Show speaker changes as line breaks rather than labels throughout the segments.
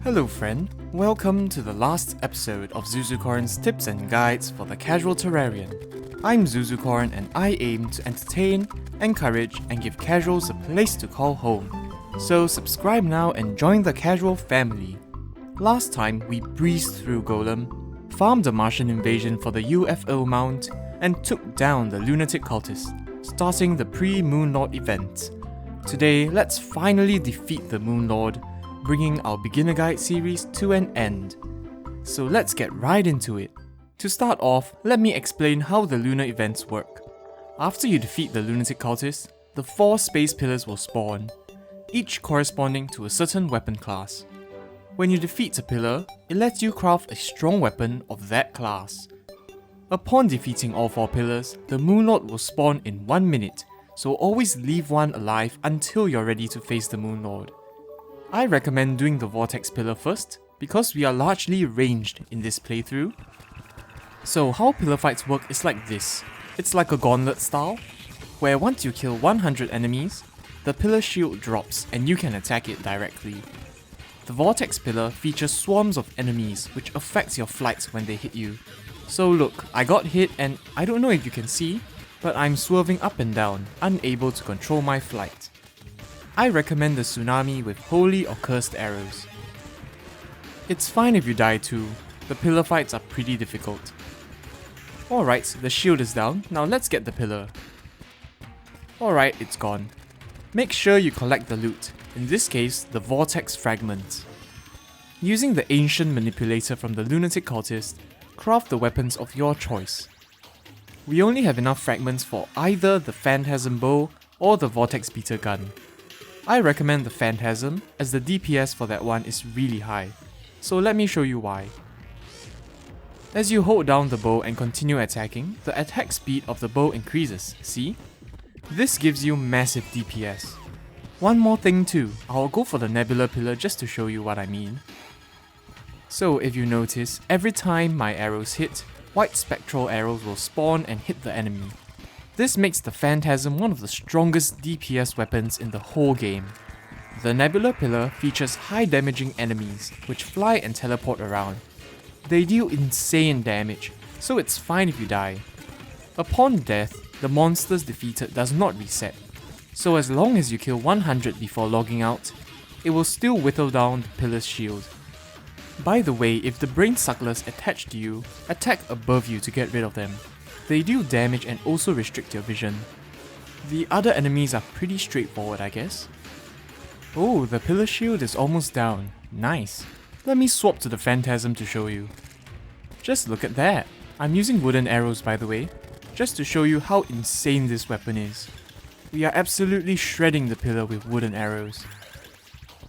Hello friend, welcome to the last episode of Zuzucorn's tips and guides for the Casual Terrarian. I'm Zuzucorn and I aim to entertain, encourage and give casuals a place to call home. So subscribe now and join the casual family. Last time we breezed through Golem, farmed the Martian invasion for the UFO mount and took down the lunatic cultist, starting the pre-Moonlit event. Today let's finally defeat the Moonlord, bringing our beginner guide series to an end. So let's get right into it. To start off, let me explain how the lunar events work. After you defeat the lunatic cultist, the 4 space pillars will spawn, each corresponding to a certain weapon class. When you defeat a pillar, it lets you craft a strong weapon of that class. Upon defeating all 4 pillars, the Moonlord will spawn in 1 minute, so always leave one alive until you're ready to face the Moonlord. I recommend doing the Vortex pillar first, because we are largely ranged in this playthrough. So how pillar fights work is like this. It's like a gauntlet style, where once you kill 100 enemies, the pillar shield drops and you can attack it directly. The Vortex pillar features swarms of enemies which affects your flights when they hit you. So look, I got hit and I don't know if you can see, but I'm swerving up and down, unable to control my flight. I recommend the tsunami with holy or cursed arrows. It's fine if you die too, the pillar fights are pretty difficult. Alright, the shield is down, now let's get the pillar. Alright, it's gone. Make sure you collect the loot, in this case the vortex fragments. Using the ancient manipulator from the lunatic cultist, craft the weapons of your choice. We only have enough fragments for either the phantasm bow or the vortex beater gun. I recommend the Phantasm as the DPS for that one is really high, so let me show you why. As you hold down the bow and continue attacking, the attack speed of the bow increases, see? This gives you massive DPS. One more thing too, I'll go for the Nebula pillar just to show you what I mean. So if you notice, every time my arrows hit, white spectral arrows will spawn and hit the enemy. This makes the Phantasm one of the strongest DPS weapons in the whole game. The Nebula Pillar features high damaging enemies, which fly and teleport around. They deal insane damage, so it's fine if you die. Upon death, the monsters defeated does not reset, so as long as you kill 100 before logging out, it will still whittle down the Pillar's shield. By the way, if the brain sucklers attach to you, attack above you to get rid of them. They deal damage and also restrict your vision. The other enemies are pretty straightforward, I guess. Oh, the pillar shield is almost down. Nice. Let me swap to the Phantasm to show you. Just look at that. I'm using wooden arrows by the way, just to show you how insane this weapon is. We are absolutely shredding the pillar with wooden arrows.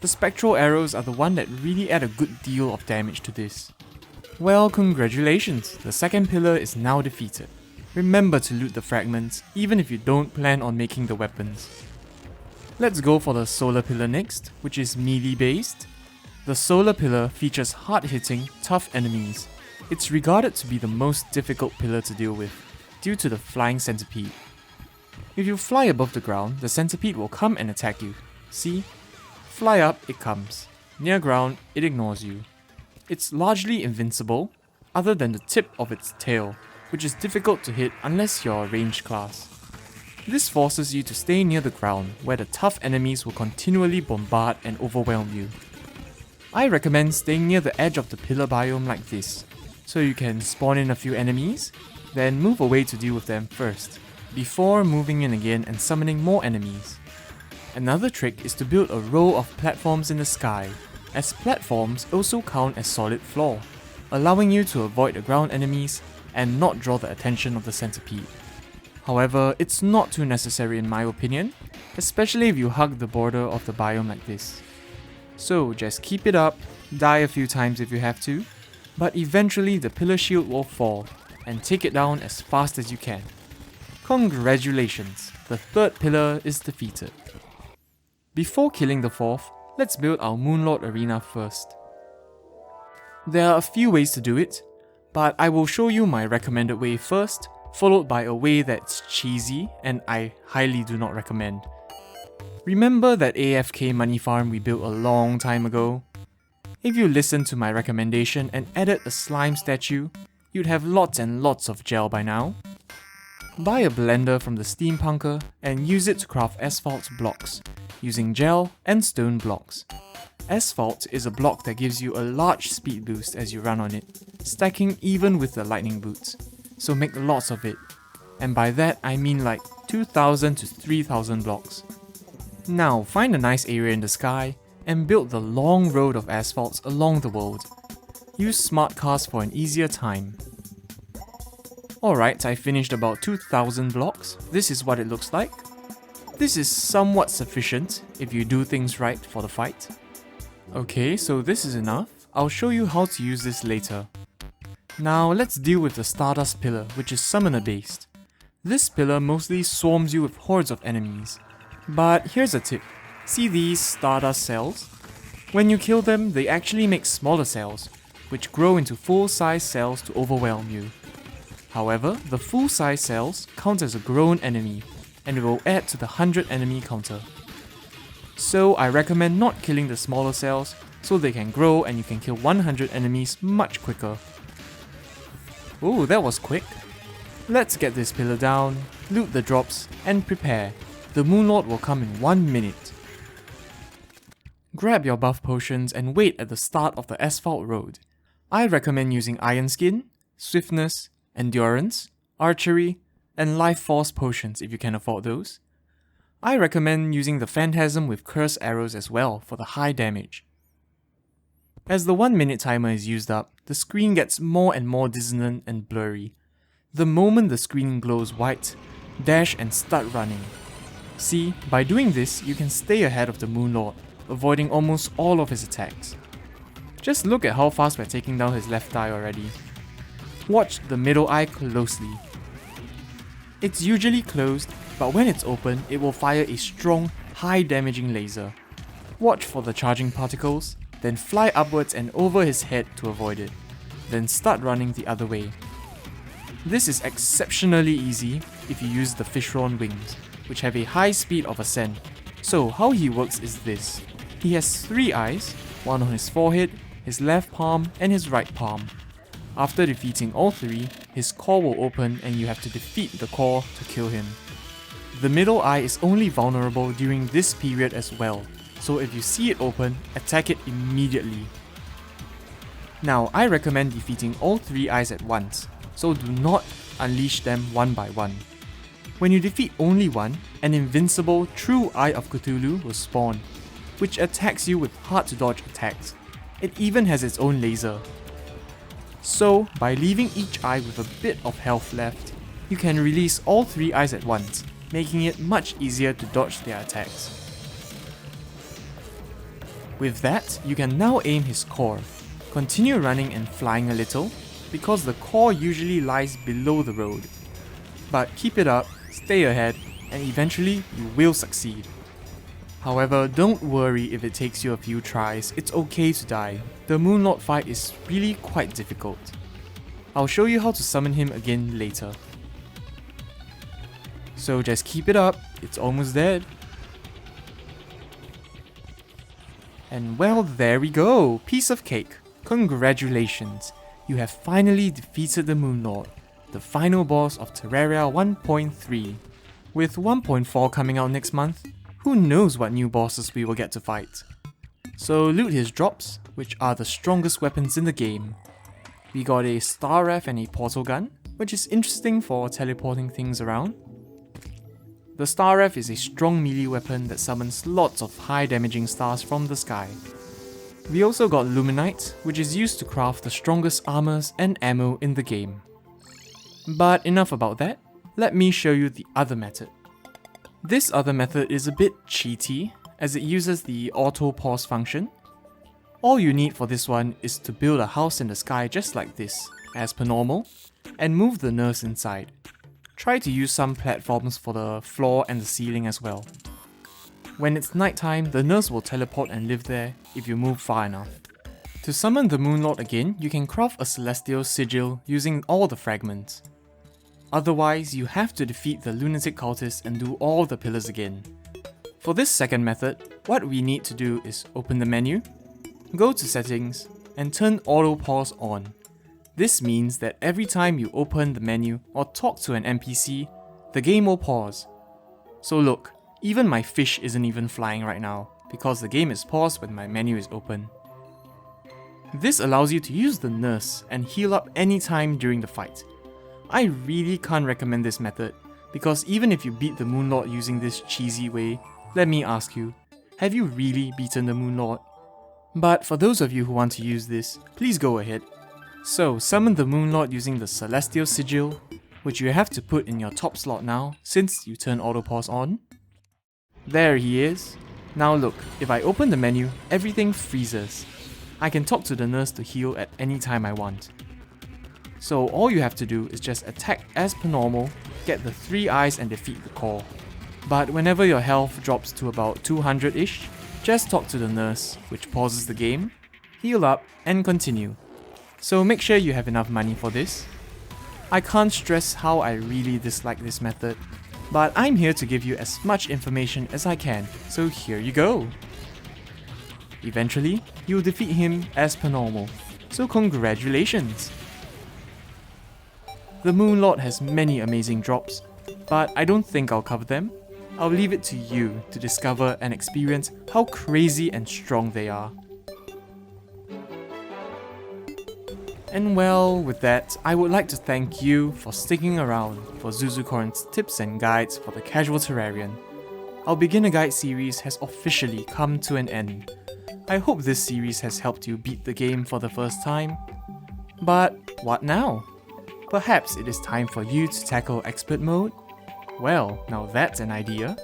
The spectral arrows are the one that really add a good deal of damage to this. Well, congratulations, the second pillar is now defeated. Remember to loot the fragments, even if you don't plan on making the weapons. Let's go for the solar pillar next, which is melee based. The solar pillar features hard-hitting, tough enemies. It's regarded to be the most difficult pillar to deal with, due to the flying centipede. If you fly above the ground, the centipede will come and attack you. See? Fly up, it comes. Near ground, it ignores you. It's largely invincible, other than the tip of its tail, which is difficult to hit unless you're a ranged class. This forces you to stay near the ground, where the tough enemies will continually bombard and overwhelm you. I recommend staying near the edge of the pillar biome like this, so you can spawn in a few enemies, then move away to deal with them first, before moving in again and summoning more enemies. Another trick is to build a row of platforms in the sky, as platforms also count as solid floor, allowing you to avoid the ground enemies and not draw the attention of the centipede. However, it's not too necessary in my opinion, especially if you hug the border of the biome like this. So just keep it up, die a few times if you have to, but eventually the pillar shield will fall, and take it down as fast as you can. Congratulations, the third pillar is defeated. Before killing the fourth, let's build our Moonlit Arena first. There are a few ways to do it, but I will show you my recommended way first, followed by a way that's cheesy and I highly do not recommend. Remember that AFK money farm we built a long time ago? If you listened to my recommendation and added a slime statue, you'd have lots and lots of gel by now. Buy a blender from the steampunker and use it to craft asphalt blocks, using gel and stone blocks. Asphalt is a block that gives you a large speed boost as you run on it, stacking even with the lightning boots, so make lots of it. And by that I mean like 2,000 to 3,000 blocks. Now find a nice area in the sky and build the long road of asphalts along the world. Use smart cars for an easier time. Alright, I finished about 2,000 blocks. This is what it looks like. This is somewhat sufficient if you do things right for the fight. Okay, so this is enough. I'll show you how to use this later. Now let's deal with the Stardust Pillar, which is summoner based. This pillar mostly swarms you with hordes of enemies. But here's a tip. See these Stardust cells? When you kill them, they actually make smaller cells, which grow into full-size cells to overwhelm you. However, the full-size cells count as a grown enemy, and it will add to the 100 enemy counter. So I recommend not killing the smaller cells, so they can grow and you can kill 100 enemies much quicker. Ooh, that was quick. Let's get this pillar down, loot the drops, and prepare. The Moonlord will come in 1 minute. Grab your buff potions and wait at the start of the asphalt road. I recommend using Iron Skin, Swiftness, Endurance, Archery, and Life Force potions if you can afford those. I recommend using the Phantasm with Curse Arrows as well for the high damage. As the 1 minute timer is used up, the screen gets more and more dissonant and blurry. The moment the screen glows white, dash and start running. See, by doing this, you can stay ahead of the Moonlord, avoiding almost all of his attacks. Just look at how fast we're taking down his left eye already. Watch the middle eye closely. It's usually closed, but when it's open, it will fire a strong, high damaging laser. Watch for the charging particles, then fly upwards and over his head to avoid it. Then start running the other way. This is exceptionally easy if you use the Fishron wings, which have a high speed of ascent. So how he works is this. He has 3 eyes, one on his forehead, his left palm, and his right palm. After defeating all 3, his core will open and you have to defeat the core to kill him. The middle eye is only vulnerable during this period as well, so if you see it open, attack it immediately. Now I recommend defeating all 3 eyes at once, so do not unleash them one by one. When you defeat only one, an invincible true Eye of Cthulhu will spawn, which attacks you with hard to dodge attacks. It even has its own laser. So, by leaving each eye with a bit of health left, you can release all 3 eyes at once, making it much easier to dodge their attacks. With that, you can now aim his core. Continue running and flying a little, because the core usually lies below the road. But keep it up, stay ahead, and eventually you will succeed. However, don't worry if it takes you a few tries, it's okay to die. The Moonlord fight is really quite difficult. I'll show you how to summon him again later. So just keep it up, it's almost dead. And well, there we go, piece of cake. Congratulations, you have finally defeated the Moonlord, the final boss of Terraria 1.3. With 1.4 coming out next month, who knows what new bosses we will get to fight. So loot his drops, which are the strongest weapons in the game. We got a Star Ref and a Portal Gun, which is interesting for teleporting things around. The Star Ref is a strong melee weapon that summons lots of high damaging stars from the sky. We also got Luminite, which is used to craft the strongest armors and ammo in the game. But enough about that, let me show you the other method. This other method is a bit cheaty, as it uses the auto pause function. All you need for this one is to build a house in the sky just like this, as per normal, and move the nurse inside. Try to use some platforms for the floor and the ceiling as well. When it's nighttime, the nurse will teleport and live there if you move far enough. To summon the Moonlord again, you can craft a Celestial Sigil using all the fragments. Otherwise, you have to defeat the Lunatic Cultist and do all the pillars again. For this second method, what we need to do is open the menu, go to settings and turn auto pause on. This means that every time you open the menu or talk to an NPC, the game will pause. So look, even my fish isn't even flying right now, because the game is paused when my menu is open. This allows you to use the nurse and heal up anytime during the fight. I really can't recommend this method, because even if you beat the Moonlord using this cheesy way, let me ask you, have you really beaten the Moonlord? But for those of you who want to use this, please go ahead. So summon the Moonlord using the Celestial Sigil, which you have to put in your top slot now since you turn auto pause on. There he is. Now look, if I open the menu, everything freezes. I can talk to the nurse to heal at any time I want. So all you have to do is just attack as per normal, get the 3 eyes and defeat the core. But whenever your health drops to about 200-ish, just talk to the nurse, which pauses the game, heal up and continue. So make sure you have enough money for this. I can't stress how I really dislike this method, but I'm here to give you as much information as I can, so here you go. Eventually, you'll defeat him as per normal, so congratulations! The Moonlord has many amazing drops, but I don't think I'll cover them. I'll leave it to you to discover and experience how crazy and strong they are. And well, with that, I would like to thank you for sticking around for Zuzucorn's tips and guides for the Casual Terrarian. Our beginner guide series has officially come to an end. I hope this series has helped you beat the game for the first time. But what now? Perhaps it is time for you to tackle expert mode? Well, now that's an idea.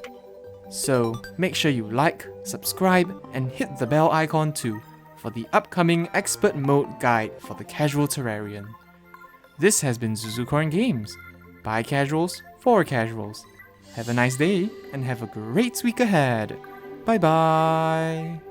So make sure you like, subscribe, and hit the bell icon too for the upcoming expert mode guide for the Casual Terrarian. This has been Zuzucorn Games, by casuals for casuals. Have a nice day and have a great week ahead. Bye bye!